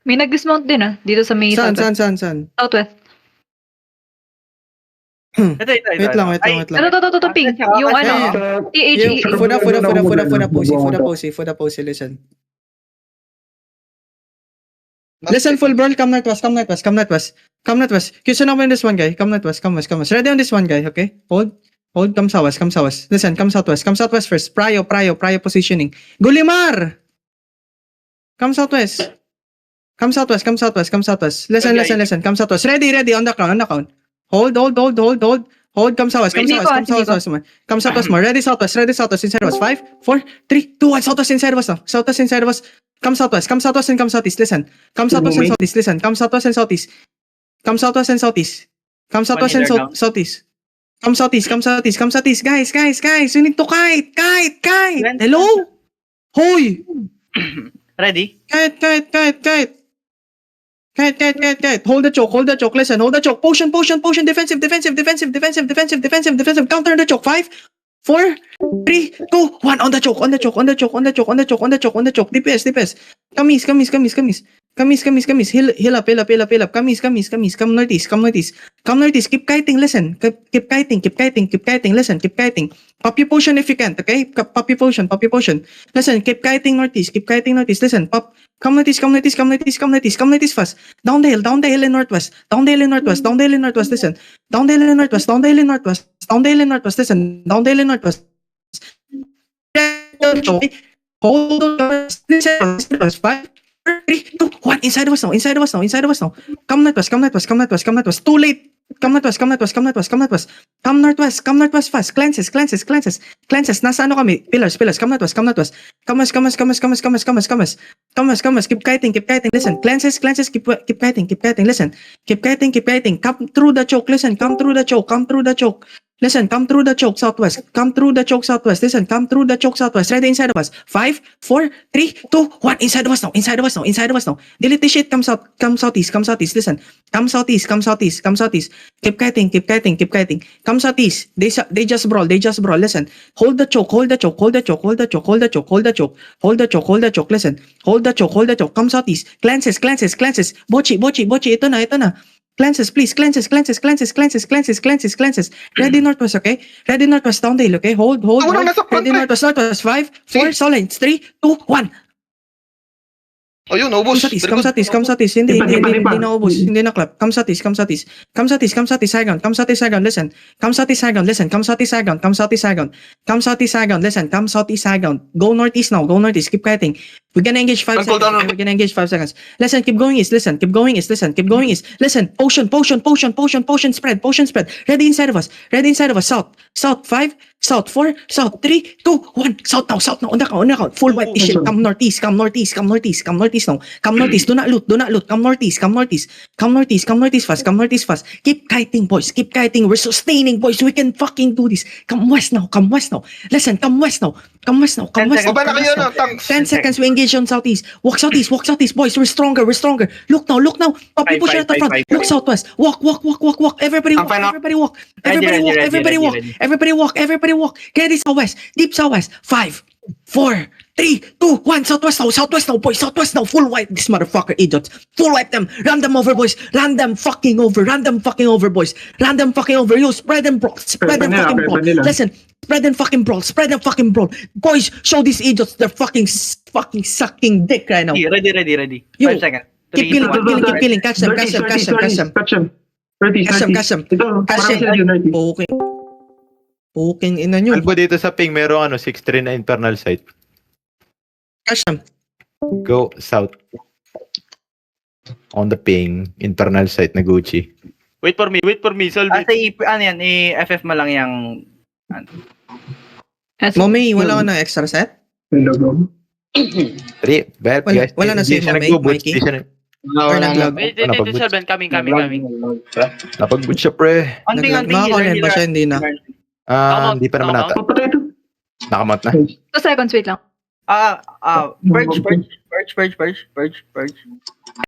May nag-dismount din dito sa may Saan? Southwest. Ito. Wait lang. Ito, ping. Yung THE. For the posy, listen. Listen, full brawl, come northwest. Kyusun ako in this one, guy. Come northwest. Ready on this one, guy, okay? Hold, come southwest. Listen, come southwest first. Prio positioning. Gulimar! Come southwest. Listen. Come southwest. Ready, on the count. Hold. Come southwest. Come southwest more. Ready, southwest. Inside was 5, 4, 3, 2, 1. Southwest inside was now. Come southwest and come southeast. Listen. Come southwest and southeast. Listen. Come southwest and southeast. Come southwest and southeast. Come southeast. Guys. You need to kite. Hello? Hoy! Ready? Kite. Hold the choke. Listen, hold the choke. Potion. Defensive. Counter the choke. 5, 4, 3, 2, 1. On the choke. DPS. Kamis. Heal up. Kamis. Come northeast. Keep kiting. Listen. Keep kiting. Listen. Keep kiting. Pop your potion if you can. Okay? Pop your potion. Listen. Keep kiting northeast. Listen. Pop. Come northeast fast. Down the hill in northwest. Listen. Down the hill in northwest. Listen. Down the hill in northwest. Hold on. Listen. 5, 3, 2, 1. Inside of us now. Come northwest. Too late. Come northwest fast. Cleanses. Nasa ano kami? Pillars. Come northwest. Come. Keep kiting. Listen. Cleanses. Keep kiting. Listen. Keep kiting. Come through the choke. Listen. Come through the choke. Listen, come through the choke southwest. Listen, come through the choke southwest. Ready inside of us. 5, 4, 3, 2, 1. Inside of us now. Delete the shit. Come southeast. Listen. Come southeast. Keep kiting. Come southeast. They just brawl. Listen. Hold the choke. Listen. Hold the choke. Come southeast. Cleanses. Bochi. Ito na. Cleanses, please. Cleanses. Ready northwest, okay? Ready northwest, down the hill, okay? Hold. Ready northwest. 5, 4, solid. 3, 2, 1. Ayun, naubos. Come southeast. Hindi naubos. Hindi na clap. Come southeast. High ground. Listen. Come southeast high ground. Listen. Come southeast high ground. Go northeast now. Keep kiting. We're gonna engage 5 seconds. Listen, keep going east. Listen. Potion spread. Ready inside of us. South 5, South 4, South 3, 2, 1. South now. On the count. Full white shit. Come northeast now. Come northeast. Do not loot. Come northeast fast. Keep kiting, boys. We're sustaining, boys. We can fucking do this. Come west now. Listen, come west now. Baba na kayo, no? Tanks. 10 seconds, we engage on southeast. Walk southeast, boys. We're stronger. Look now. Pop push at the front. Look southwest. Walk. Everybody walk. Everybody walk. Get it southwest. Deep southwest. 5, 4, 3, 2, 1. Southwest now, boys. Full wipe this motherfucker idiots. Full wipe them. Run them over, boys. Run them fucking over, boys. You spread them brawl. Listen. Spread them fucking brawl. Boys, show these idiots they're fucking sucking dick right now. Ready. Yo, 5 seconds. Keep killing. Catch them. Catch them. Puking ina nyo. Albo dito sa ping, merong 6-3 na internal site. Catch them. Go south. On the ping, internal site na Gucci. Wait for me. Solve it. I-FF mo lang yung... Mommy, wala ka na extra set? Bet, guys. Wala na si Mommy, Mikey. Or nag-log. Wait, Shelben, coming. Napag-boot siya, pre. Nakakonen ba siya? Hindi na. Hindi pa naman nata. Nakamount na. 2 seconds, wait lang. Purge.